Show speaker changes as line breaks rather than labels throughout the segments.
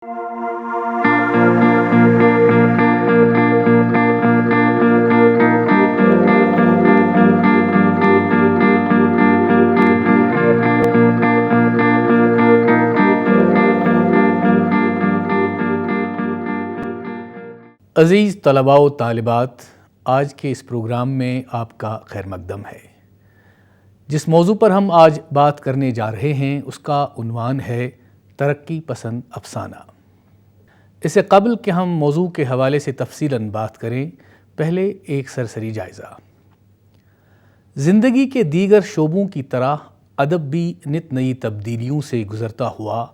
عزیز طلباء و طالبات، آج کے اس پروگرام میں آپ کا خیر مقدم ہے۔ جس موضوع پر ہم آج بات کرنے جا رہے ہیں اس کا عنوان ہے ترقی پسند افسانہ۔ اس سے قبل کہ ہم موضوع کے حوالے سے تفصیلاً بات کریں، پہلے ایک سرسری جائزہ۔ زندگی کے دیگر شعبوں کی طرح ادب بھی نت نئی تبدیلیوں سے گزرتا ہوا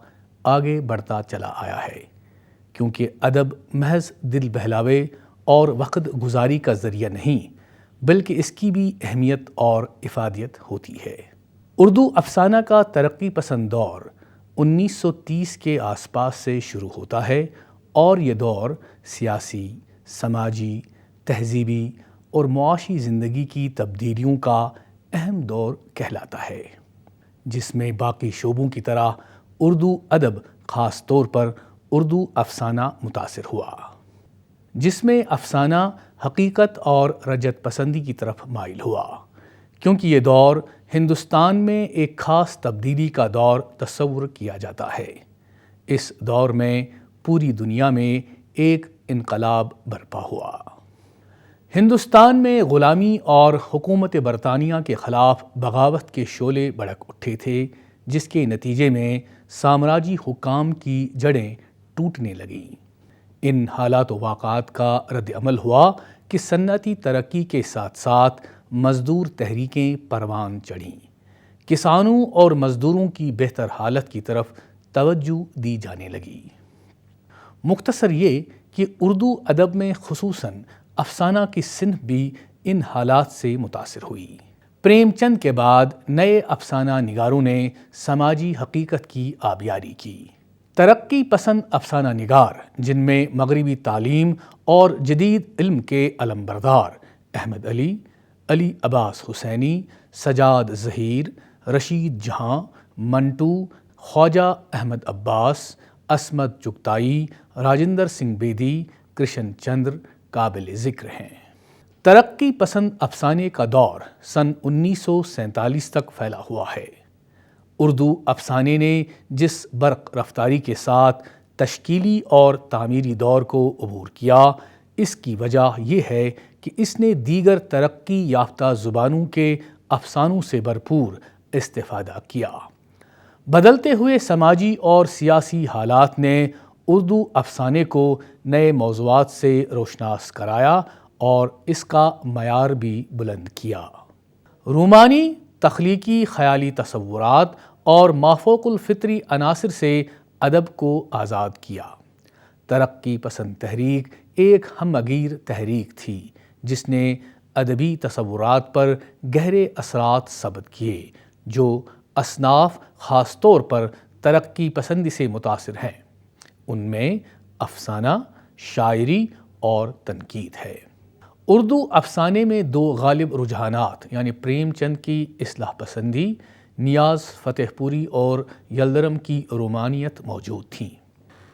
آگے بڑھتا چلا آیا ہے، کیونکہ ادب محض دل بہلاوے اور وقت گزاری کا ذریعہ نہیں بلکہ اس کی بھی اہمیت اور افادیت ہوتی ہے۔ اردو افسانہ کا ترقی پسند دور 1930 کے آس پاس سے شروع ہوتا ہے اور یہ دور سیاسی، سماجی، تہذیبی اور معاشی زندگی کی تبدیلیوں کا اہم دور کہلاتا ہے، جس میں باقی شعبوں کی طرح اردو ادب خاص طور پر اردو افسانہ متاثر ہوا، جس میں افسانہ حقیقت اور رجعت پسندی کی طرف مائل ہوا، کیونکہ یہ دور ہندوستان میں ایک خاص تبدیلی کا دور تصور کیا جاتا ہے۔ اس دور میں پوری دنیا میں ایک انقلاب برپا ہوا۔ ہندوستان میں غلامی اور حکومت برطانیہ کے خلاف بغاوت کے شعلے بھڑک اٹھے تھے، جس کے نتیجے میں سامراجی حکام کی جڑیں ٹوٹنے لگیں۔ ان حالات و واقعات کا رد عمل ہوا کہ صنعتی ترقی کے ساتھ ساتھ مزدور تحریکیں پروان چڑھیں، کسانوں اور مزدوروں کی بہتر حالت کی طرف توجہ دی جانے لگی۔ مختصر یہ کہ اردو ادب میں خصوصاً افسانہ کی صنف بھی ان حالات سے متاثر ہوئی۔ پریم چند کے بعد نئے افسانہ نگاروں نے سماجی حقیقت کی آبیاری کی۔ ترقی پسند افسانہ نگار، جن میں مغربی تعلیم اور جدید علم کے علمبردار احمد علی، علی عباس حسینی، سجاد ظہیر، رشید جہاں، منٹو، خواجہ احمد عباس، عصمت چغتائی، راجندر سنگھ بیدی، کرشن چندر قابل ذکر ہیں۔ ترقی پسند افسانے کا دور سن 1947 تک پھیلا ہوا ہے۔ اردو افسانے نے جس برق رفتاری کے ساتھ تشکیلی اور تعمیری دور کو عبور کیا، اس کی وجہ یہ ہے کہ اس نے دیگر ترقی یافتہ زبانوں کے افسانوں سے بھرپور استفادہ کیا۔ بدلتے ہوئے سماجی اور سیاسی حالات نے اردو افسانے کو نئے موضوعات سے روشناس کرایا اور اس کا معیار بھی بلند کیا۔ رومانی تخلیقی خیالی تصورات اور مافوق الفطری عناصر سے ادب کو آزاد کیا۔ ترقی پسند تحریک ایک ہمگیر تحریک تھی جس نے ادبی تصورات پر گہرے اثرات ثبت کیے، جو اصناف خاص طور پر ترقی پسندی سے متاثر ہیں۔ ان میں افسانہ، شاعری اور تنقید ہے۔ اردو افسانے میں دو غالب رجحانات یعنی پریم چند کی اصلاح پسندی، نیاز فتح پوری اور یلدرم کی رومانیت موجود تھیں۔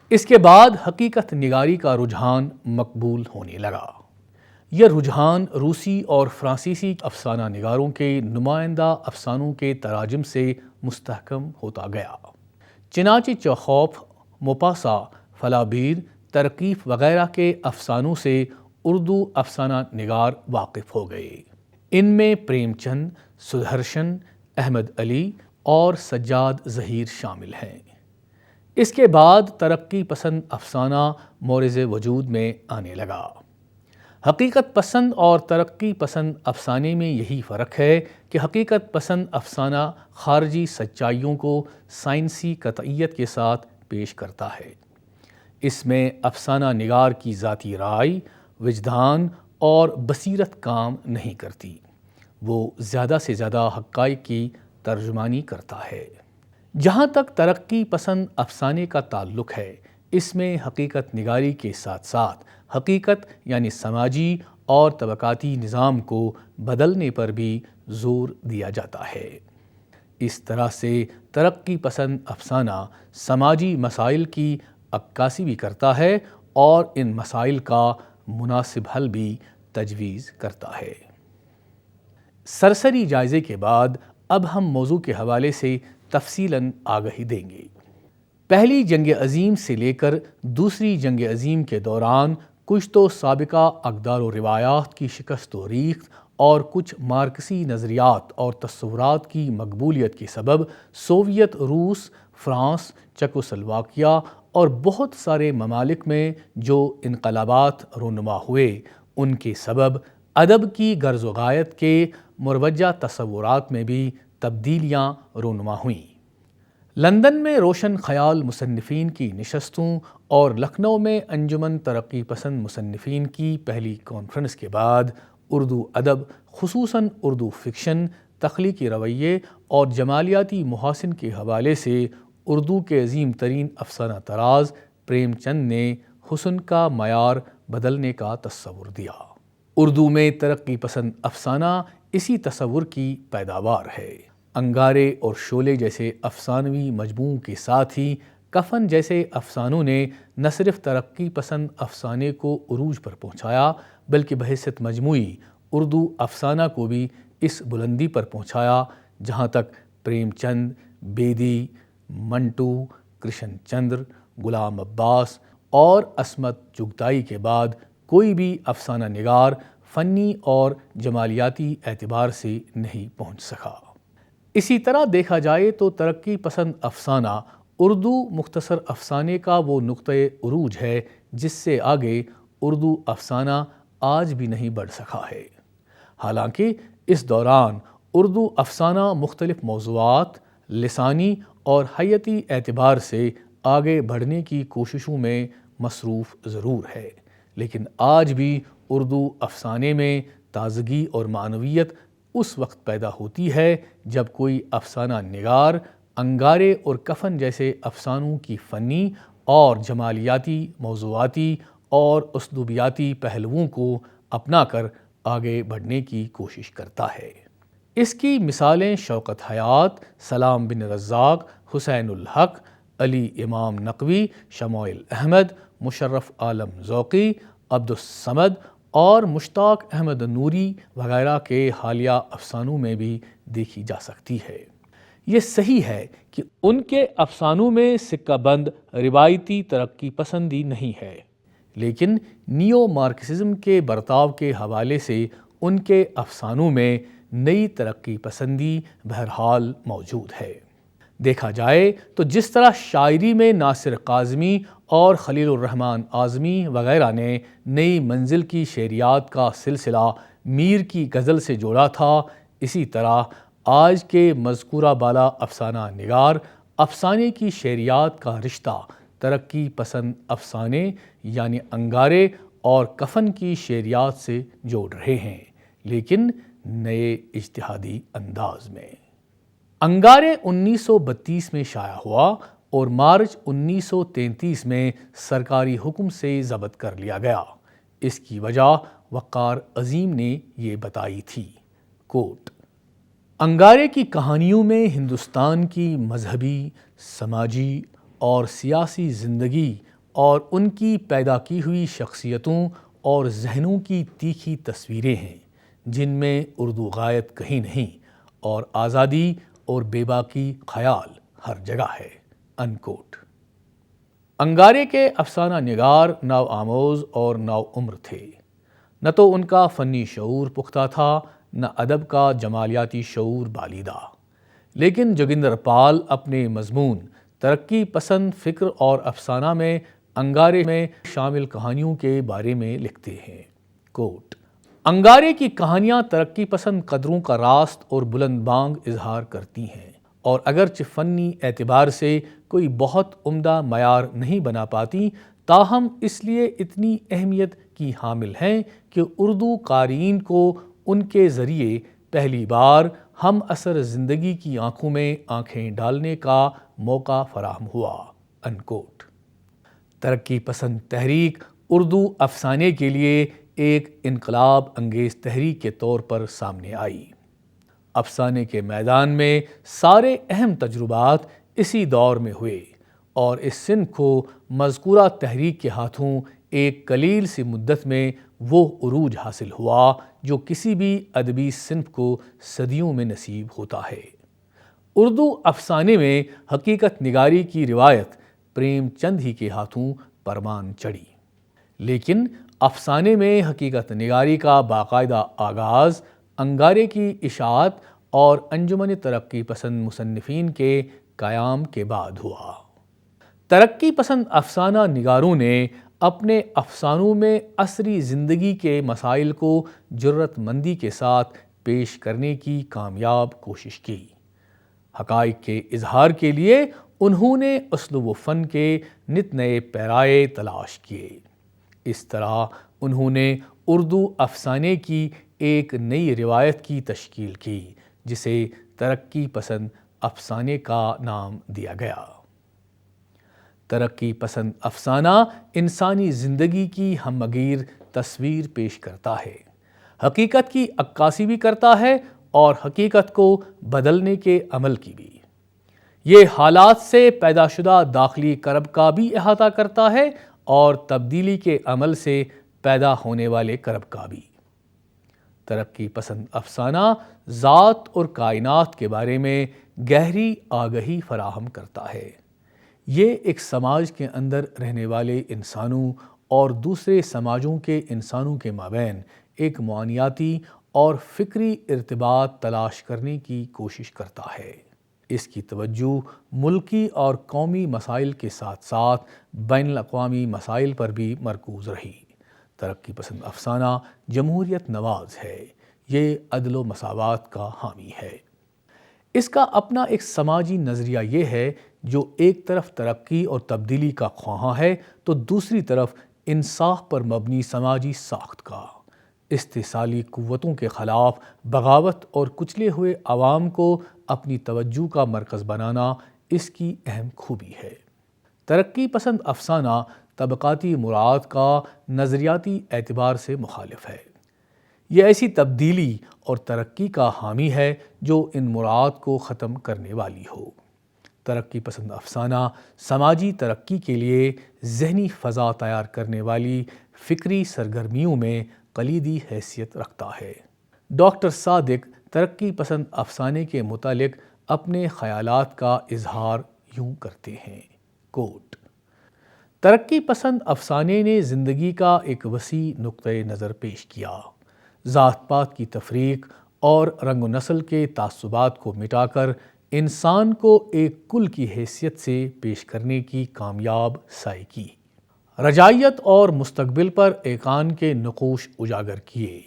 اس کے بعد حقیقت نگاری کا رجحان مقبول ہونے لگا۔ یہ رجحان روسی اور فرانسیسی افسانہ نگاروں کے نمائندہ افسانوں کے تراجم سے مستحکم ہوتا گیا۔ چنانچہ چیخوف، موپاسا، فلابیر، ترقیف وغیرہ کے افسانوں سے اردو افسانہ نگار واقف ہو گئے۔ ان میں پریم چند، سدھرشن، احمد علی اور سجاد ظہیر شامل ہیں۔ اس کے بعد ترقی پسند افسانہ مورد وجود میں آنے لگا۔ حقیقت پسند اور ترقی پسند افسانے میں یہی فرق ہے کہ حقیقت پسند افسانہ خارجی سچائیوں کو سائنسی قطعیت کے ساتھ پیش کرتا ہے۔ اس میں افسانہ نگار کی ذاتی رائے، وجدان اور بصیرت کام نہیں کرتی، وہ زیادہ سے زیادہ حقائق کی ترجمانی کرتا ہے۔ جہاں تک ترقی پسند افسانے کا تعلق ہے، اس میں حقیقت نگاری کے ساتھ ساتھ حقیقت یعنی سماجی اور طبقاتی نظام کو بدلنے پر بھی زور دیا جاتا ہے۔ اس طرح سے ترقی پسند افسانہ سماجی مسائل کی عکاسی بھی کرتا ہے اور ان مسائل کا مناسب حل بھی تجویز کرتا ہے۔ سرسری جائزے کے بعد اب ہم موضوع کے حوالے سے تفصیلاً آگہی دیں گے۔ پہلی جنگ عظیم سے لے کر دوسری جنگ عظیم کے دوران کچھ تو سابقہ اقدار و روایات کی شکست و ریخت اور کچھ مارکسی نظریات اور تصورات کی مقبولیت کے سبب سوویت روس، فرانس، چیکوسلواکیہ اور بہت سارے ممالک میں جو انقلابات رونما ہوئے، ان کے سبب ادب کی غرض و غایت کے مروجہ تصورات میں بھی تبدیلیاں رونما ہوئیں۔ لندن میں روشن خیال مصنفین کی نشستوں اور لکھنؤ میں انجمن ترقی پسند مصنفین کی پہلی کانفرنس کے بعد اردو ادب، خصوصاً اردو فکشن، تخلیقی رویے اور جمالیاتی محاسن کے حوالے سے اردو کے عظیم ترین افسانہ طراز پریم چند نے حسن کا معیار بدلنے کا تصور دیا۔ اردو میں ترقی پسند افسانہ اسی تصور کی پیداوار ہے۔ انگارے اور شعلے جیسے افسانوی مجموعوں کے ساتھ ہی کفن جیسے افسانوں نے نہ صرف ترقی پسند افسانے کو عروج پر پہنچایا بلکہ بحیثیت مجموعی اردو افسانہ کو بھی اس بلندی پر پہنچایا جہاں تک پریم چند، بیدی، منٹو، کرشن چندر، غلام عباس اور عصمت چغتائی کے بعد کوئی بھی افسانہ نگار فنی اور جمالیاتی اعتبار سے نہیں پہنچ سکا۔ اسی طرح دیکھا جائے تو ترقی پسند افسانہ اردو مختصر افسانے کا وہ نقطۂ عروج ہے جس سے آگے اردو افسانہ آج بھی نہیں بڑھ سکا ہے۔ حالانکہ اس دوران اردو افسانہ مختلف موضوعات، لسانی اور حیاتی اعتبار سے آگے بڑھنے کی کوششوں میں مصروف ضرور ہے، لیکن آج بھی اردو افسانے میں تازگی اور معنویت اس وقت پیدا ہوتی ہے جب کوئی افسانہ نگار انگارے اور کفن جیسے افسانوں کی فنی اور جمالیاتی، موضوعاتی اور اسلوبیاتی پہلوؤں کو اپنا کر آگے بڑھنے کی کوشش کرتا ہے۔ اس کی مثالیں شوکت حیات، سلام بن رزاق، حسین الحق، علی امام نقوی، شمائل احمد، مشرف عالم ذوقی، عبدالصمد اور مشتاق احمد نوری وغیرہ کے حالیہ افسانوں میں بھی دیکھی جا سکتی ہے۔ یہ صحیح ہے کہ ان کے افسانوں میں سکہ بند روایتی ترقی پسندی نہیں ہے، لیکن نیو مارکسزم کے برتاؤ کے حوالے سے ان کے افسانوں میں نئی ترقی پسندی بہرحال موجود ہے۔ دیکھا جائے تو جس طرح شاعری میں ناصر کاظمی اور خلیل الرحمن اعظمی وغیرہ نے نئی منزل کی شعریات کا سلسلہ میر کی غزل سے جوڑا تھا، اسی طرح آج کے مذکورہ بالا افسانہ نگار افسانے کی شعریات کا رشتہ ترقی پسند افسانے یعنی انگارے اور کفن کی شعریات سے جوڑ رہے ہیں، لیکن نئے اجتہادی انداز میں۔ انگارے 1932 میں شائع ہوا اور مارچ 1933 میں سرکاری حکم سے ضبط کر لیا گیا۔ اس کی وجہ وقار عظیم نے یہ بتائی تھی، کوٹ: انگارے کی کہانیوں میں ہندوستان کی مذہبی، سماجی اور سیاسی زندگی اور ان کی پیدا کی ہوئی شخصیتوں اور ذہنوں کی تیکھی تصویریں ہیں جن میں اردو غایت کہیں نہیں اور آزادی اور بے باکی خیال ہر جگہ ہے، انکوٹ۔ انگارے کے افسانہ نگار نو آموز اور نو عمر تھے۔ نہ تو ان کا فنی شعور پختہ تھا، نہ ادب کا جمالیاتی شعور بالیدہ، لیکن جوگندر پال اپنے مضمون ترقی پسند فکر اور افسانہ میں انگارے میں شامل کہانیوں کے بارے میں لکھتے ہیں، کوٹ: انگارے کی کہانیاں ترقی پسند قدروں کا راست اور بلند بانگ اظہار کرتی ہیں، اور اگرچہ فنی اعتبار سے کوئی بہت عمدہ معیار نہیں بنا پاتی، تاہم اس لیے اتنی اہمیت کی حامل ہیں کہ اردو قارئین کو ان کے ذریعے پہلی بار ہم عصر زندگی کی آنکھوں میں آنکھیں ڈالنے کا موقع فراہم ہوا، انکوٹ۔ ترقی پسند تحریک اردو افسانے کے لیے ایک انقلاب انگیز تحریک کے طور پر سامنے آئی۔ افسانے کے میدان میں سارے اہم تجربات اسی دور میں ہوئے اور اس صنف کو مذکورہ تحریک کے ہاتھوں ایک قلیل سی مدت میں وہ عروج حاصل ہوا جو کسی بھی ادبی صنف کو صدیوں میں نصیب ہوتا ہے۔ اردو افسانے میں حقیقت نگاری کی روایت پریم چند ہی کے ہاتھوں پروان چڑھی، لیکن افسانے میں حقیقت نگاری کا باقاعدہ آغاز انگارے کی اشاعت اور انجمن ترقی پسند مصنفین کے قیام کے بعد ہوا۔ ترقی پسند افسانہ نگاروں نے اپنے افسانوں میں عصری زندگی کے مسائل کو جرأت مندی کے ساتھ پیش کرنے کی کامیاب کوشش کی۔ حقائق کے اظہار کے لیے انہوں نے اسلوب و فن کے نت نئے پیرائے تلاش کیے۔ اس طرح انہوں نے اردو افسانے کی ایک نئی روایت کی تشکیل کی جسے ترقی پسند افسانے کا نام دیا گیا۔ ترقی پسند افسانہ انسانی زندگی کی ہمگیر تصویر پیش کرتا ہے، حقیقت کی عکاسی بھی کرتا ہے اور حقیقت کو بدلنے کے عمل کی بھی۔ یہ حالات سے پیدا شدہ داخلی کرب کا بھی احاطہ کرتا ہے اور تبدیلی کے عمل سے پیدا ہونے والے کرب کا بھی۔ ترقی پسند افسانہ ذات اور کائنات کے بارے میں گہری آگہی فراہم کرتا ہے۔ یہ ایک سماج کے اندر رہنے والے انسانوں اور دوسرے سماجوں کے انسانوں کے مابین ایک معانیاتی اور فکری ارتباط تلاش کرنے کی کوشش کرتا ہے۔ اس کی توجہ ملکی اور قومی مسائل کے ساتھ ساتھ بین الاقوامی مسائل پر بھی مرکوز رہی۔ ترقی پسند افسانہ جمہوریت نواز ہے، یہ عدل و مساوات کا حامی ہے۔ اس کا اپنا ایک سماجی نظریہ یہ ہے جو ایک طرف ترقی اور تبدیلی کا خواہاں ہے تو دوسری طرف انصاف پر مبنی سماجی ساخت کا۔ استحصالی قوتوں کے خلاف بغاوت اور کچلے ہوئے عوام کو اپنی توجہ کا مرکز بنانا اس کی اہم خوبی ہے۔ ترقی پسند افسانہ طبقاتی مراعات کا نظریاتی اعتبار سے مخالف ہے۔ یہ ایسی تبدیلی اور ترقی کا حامی ہے جو ان مراعات کو ختم کرنے والی ہو۔ ترقی پسند افسانہ سماجی ترقی کے لیے ذہنی فضا تیار کرنے والی فکری سرگرمیوں میں کلیدی حیثیت رکھتا ہے۔ ڈاکٹر صادق ترقی پسند افسانے کے متعلق اپنے خیالات کا اظہار یوں کرتے ہیں، کوٹ: ترقی پسند افسانے نے زندگی کا ایک وسیع نقطۂ نظر پیش کیا، ذات پات کی تفریق اور رنگ و نسل کے تعصبات کو مٹا کر انسان کو ایک کل کی حیثیت سے پیش کرنے کی کامیاب سعی کی، رجائیت اور مستقبل پر ایقان کے نقوش اجاگر کیے،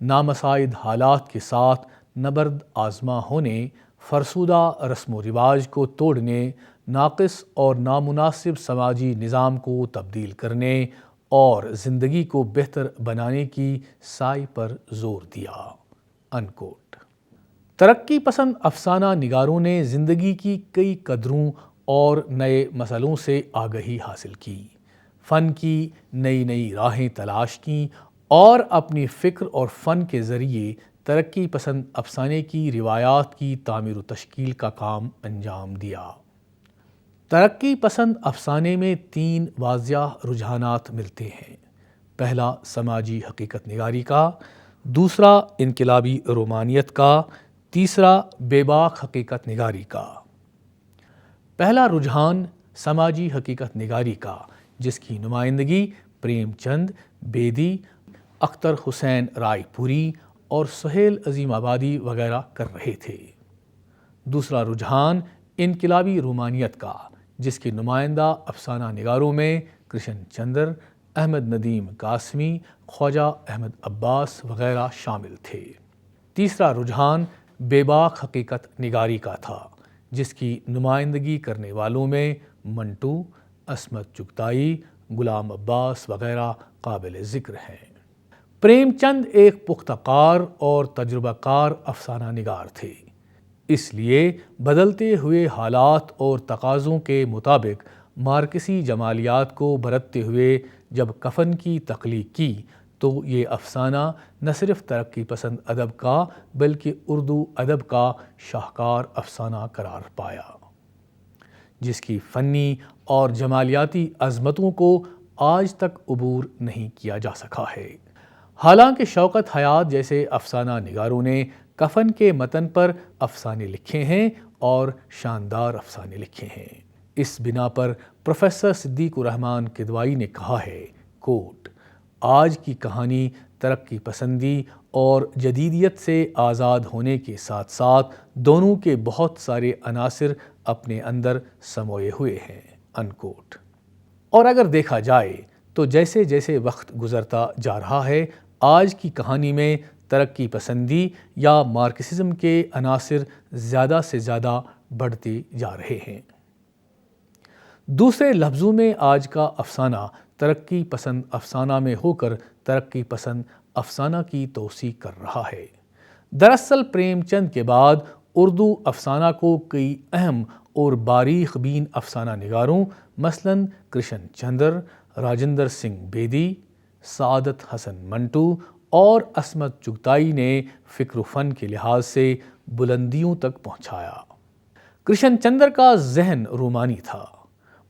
نامساعد حالات کے ساتھ نبرد آزما ہونے، فرسودہ رسم و رواج کو توڑنے، ناقص اور نامناسب سماجی نظام کو تبدیل کرنے اور زندگی کو بہتر بنانے کی سعی پر زور دیا، انکوٹ۔ ترقی پسند افسانہ نگاروں نے زندگی کی کئی قدروں اور نئے مسئلوں سے آگہی حاصل کی، فن کی نئی نئی راہیں تلاش کیں اور اپنی فکر اور فن کے ذریعے ترقی پسند افسانے کی روایات کی تعمیر و تشکیل کا کام انجام دیا۔ ترقی پسند افسانے میں 3 واضح رجحانات ملتے ہیں۔ پہلا سماجی حقیقت نگاری کا، دوسرا انقلابی رومانیت کا، تیسرا بے باک حقیقت نگاری کا۔ پہلا رجحان سماجی حقیقت نگاری کا، جس کی نمائندگی پریم چند، بیدی، اختر حسین رائے پوری اور سہیل عظیم آبادی وغیرہ کر رہے تھے۔ دوسرا رجحان انقلابی رومانیت کا، جس کے نمائندہ افسانہ نگاروں میں کرشن چندر، احمد ندیم قاسمی، خواجہ احمد عباس وغیرہ شامل تھے۔ تیسرا رجحان بے باک حقیقت نگاری کا تھا، جس کی نمائندگی کرنے والوں میں منٹو، عصمت چغتائی، غلام عباس وغیرہ قابل ذکر ہیں۔ پریم چند ایک پختہ کار اور تجربہ کار افسانہ نگار تھے، اس لیے بدلتے ہوئے حالات اور تقاضوں کے مطابق مارکسی جمالیات کو برتتے ہوئے جب کفن کی تخلیق کی تو یہ افسانہ نہ صرف ترقی پسند ادب کا بلکہ اردو ادب کا شاہکار افسانہ قرار پایا۔ جس کی فنی اور جمالیاتی عظمتوں کو آج تک عبور نہیں کیا جا سکا ہے۔ حالانکہ شوکت حیات جیسے افسانہ نگاروں نے کفن کے متن پر افسانے لکھے ہیں اور شاندار افسانے لکھے ہیں۔ اس بنا پر پروفیسر صدیق الرحمن کدوایی نے کہا ہے، کوٹ، آج کی کہانی ترقی پسندی اور جدیدیت سے آزاد ہونے کے ساتھ ساتھ دونوں کے بہت سارے عناصر اپنے اندر سموئے ہوئے ہیں، انکوٹ۔ اور اگر دیکھا جائے تو جیسے جیسے وقت گزرتا جا رہا ہے، آج کی کہانی میں ترقی پسندی یا مارکسزم کے عناصر زیادہ سے زیادہ بڑھتے جا رہے ہیں۔ دوسرے لفظوں میں آج کا افسانہ ترقی پسند افسانہ میں ہو کر ترقی پسند افسانہ کی توسیع کر رہا ہے۔ دراصل پریم چند کے بعد اردو افسانہ کو کئی اہم اور باریک بین افسانہ نگاروں مثلاً کرشن چندر، راجندر سنگھ بیدی، سعادت حسن منٹو اور عصمت چغتائی نے فکر و فن کے لحاظ سے بلندیوں تک پہنچایا۔ کرشن چندر کا ذہن رومانی تھا،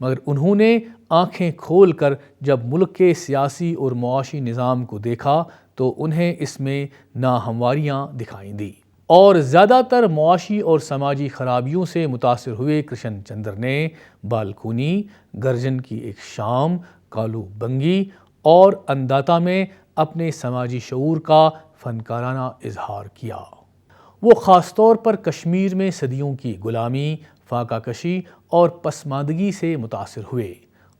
مگر انہوں نے آنکھیں کھول کر جب ملک کے سیاسی اور معاشی نظام کو دیکھا تو انہیں اس میں ناہمواریاں دکھائی دیں، اور زیادہ تر معاشی اور سماجی خرابیوں سے متاثر ہوئے کرشن چندر نے بالکونی، گرجن کی ایک شام، کالو بنگی اور انداتا میں اپنے سماجی شعور کا فنکارانہ اظہار کیا۔ وہ خاص طور پر کشمیر میں صدیوں کی غلامی، فاقہ کشی اور پسماندگی سے متاثر ہوئے،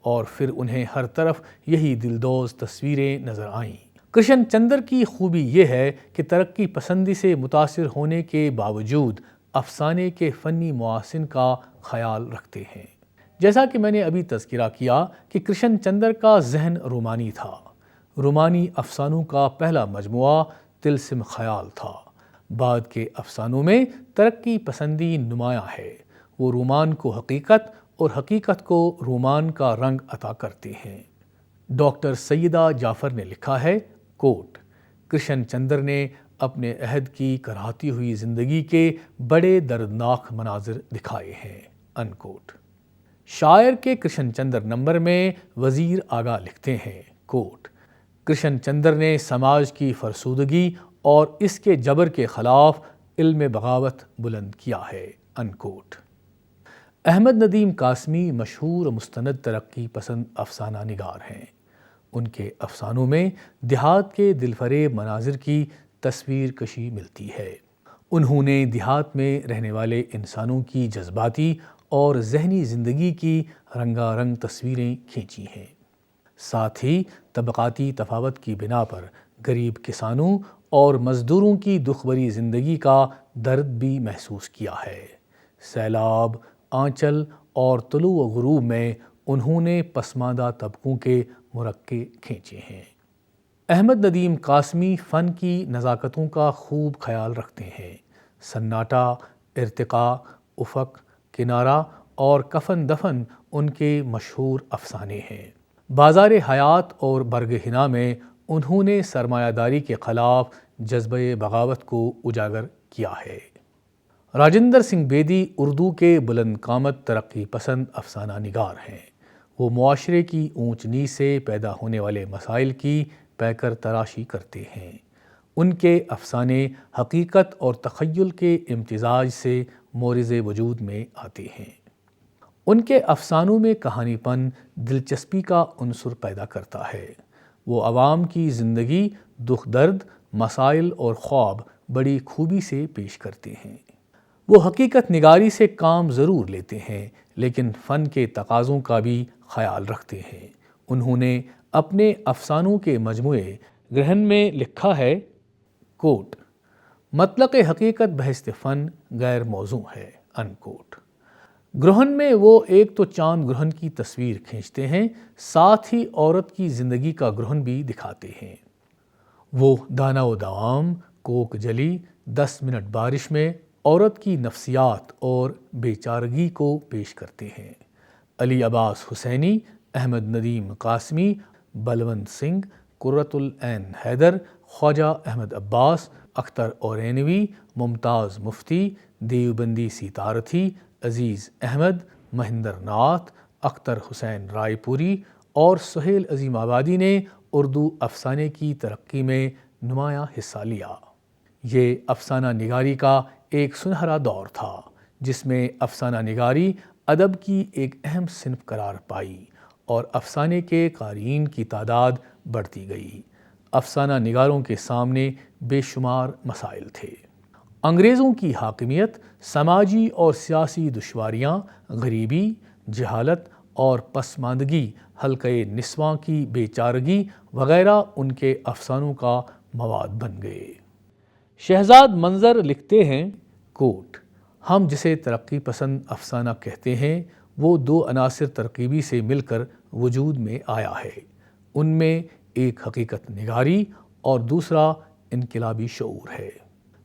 اور پھر انہیں ہر طرف یہی دلدوز تصویریں نظر آئیں۔ کرشن چندر کی خوبی یہ ہے کہ ترقی پسندی سے متاثر ہونے کے باوجود افسانے کے فنی محاسن کا خیال رکھتے ہیں۔ جیسا کہ میں نے ابھی تذکرہ کیا کہ کرشن چندر کا ذہن رومانی تھا۔ رومانی افسانوں کا پہلا مجموعہ طلسم خیال تھا۔ بعد کے افسانوں میں ترقی پسندی نمایاں ہے۔ وہ رومان کو حقیقت اور حقیقت کو رومان کا رنگ عطا کرتے ہیں۔ ڈاکٹر سیدہ جعفر نے لکھا ہے، کوٹ، کرشن چندر نے اپنے عہد کی کراہتی ہوئی زندگی کے بڑے دردناک مناظر دکھائے ہیں، انکوٹ۔ شاعر کے کرشن چندر نمبر میں وزیر آگا لکھتے ہیں، کوٹ، کرشن چندر نے سماج کی فرسودگی اور اس کے جبر کے خلاف علم بغاوت بلند کیا ہے، انکوٹ۔ احمد ندیم قاسمی مشہور مستند ترقی پسند افسانہ نگار ہیں۔ ان کے افسانوں میں دیہات کے دلفریب مناظر کی تصویر کشی ملتی ہے۔ انہوں نے دیہات میں رہنے والے انسانوں کی جذباتی اور ذہنی زندگی کی رنگا رنگ تصویریں کھینچی ہیں۔ ساتھ ہی طبقاتی تفاوت کی بنا پر غریب کسانوں اور مزدوروں کی دکھ بھری زندگی کا درد بھی محسوس کیا ہے۔ سیلاب، آنچل اور طلوع و غروب میں انہوں نے پسماندہ طبقوں کے مرقع کھینچے ہیں۔ احمد ندیم قاسمی فن کی نزاکتوں کا خوب خیال رکھتے ہیں۔ سناٹا، ارتقاء، افق، کنارہ اور کفن دفن ان کے مشہور افسانے ہیں۔ بازار حیات اور برگ حنا میں انہوں نے سرمایہ داری کے خلاف جذبہ بغاوت کو اجاگر کیا ہے۔ راجندر سنگھ بیدی اردو کے بلند قامت ترقی پسند افسانہ نگار ہیں۔ وہ معاشرے کی اونچ نیچ سے پیدا ہونے والے مسائل کی پیکر تراشی کرتے ہیں۔ ان کے افسانے حقیقت اور تخیل کے امتزاج سے مورز وجود میں آتے ہیں۔ ان کے افسانوں میں کہانی پن دلچسپی کا عنصر پیدا کرتا ہے۔ وہ عوام کی زندگی، دکھ درد، مسائل اور خواب بڑی خوبی سے پیش کرتے ہیں۔ وہ حقیقت نگاری سے کام ضرور لیتے ہیں، لیکن فن کے تقاضوں کا بھی خیال رکھتے ہیں۔ انہوں نے اپنے افسانوں کے مجموعے گرہن میں لکھا ہے، کوٹ، مطلق حقیقت بہشت فن غیر موزوں ہے، انکوٹ۔ گرہن میں وہ ایک تو چاند گرہن کی تصویر کھینچتے ہیں، ساتھ ہی عورت کی زندگی کا گرہن بھی دکھاتے ہیں۔ وہ دانا و دوام، کوک جلی، 10 منٹ بارش میں عورت کی نفسیات اور بے چارگی کو پیش کرتے ہیں۔ علی عباس حسینی، احمد ندیم قاسمی، بلونت سنگھ، قرۃ العین حیدر، خواجہ احمد عباس، اختر اورینوی، ممتاز مفتی، دیوبندی سیتارتھی، عزیز احمد، مہندر ناتھ، اختر حسین رائے پوری اور سہیل عظیم آبادی نے اردو افسانے کی ترقی میں نمایاں حصہ لیا۔ یہ افسانہ نگاری کا ایک سنہرا دور تھا جس میں افسانہ نگاری ادب کی ایک اہم صنف قرار پائی اور افسانے کے قارئین کی تعداد بڑھتی گئی۔ افسانہ نگاروں کے سامنے بے شمار مسائل تھے۔ انگریزوں کی حاکمیت، سماجی اور سیاسی دشواریاں، غریبی، جہالت اور پسماندگی، حلقۂ نسواں کی بے چارگی وغیرہ ان کے افسانوں کا مواد بن گئے۔ شہزاد منظر لکھتے ہیں کوٹ: ہم جسے ترقی پسند افسانہ کہتے ہیں وہ دو عناصر ترکیبی سے مل کر وجود میں آیا ہے۔ ان میں ایک حقیقت نگاری اور دوسرا انقلابی شعور ہے۔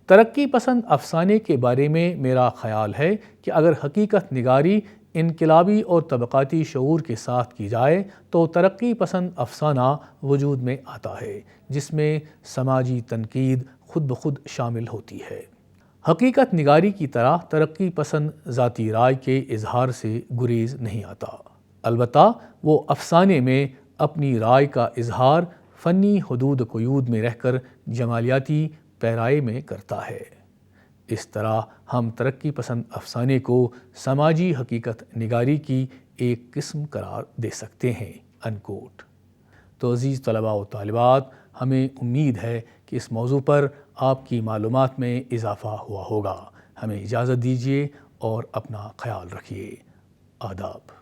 ترقی پسند افسانے کے بارے میں میرا خیال ہے کہ اگر حقیقت نگاری انقلابی اور طبقاتی شعور کے ساتھ کی جائے تو ترقی پسند افسانہ وجود میں آتا ہے جس میں سماجی تنقید خود بخود شامل ہوتی ہے۔ حقیقت نگاری کی طرح ترقی پسند ذاتی رائے کے اظہار سے گریز نہیں آتا، البتہ وہ افسانے میں اپنی رائے کا اظہار فنی حدود و قیود میں رہ کر جمالیاتی پیرائی میں کرتا ہے۔ اس طرح ہم ترقی پسند افسانے کو سماجی حقیقت نگاری کی ایک قسم قرار دے سکتے ہیں۔ انکوٹ۔ تو عزیز طلباء و طالبات، ہمیں امید ہے کہ اس موضوع پر آپ کی معلومات میں اضافہ ہوا ہوگا۔ ہمیں اجازت دیجیے اور اپنا خیال رکھیے۔ آداب۔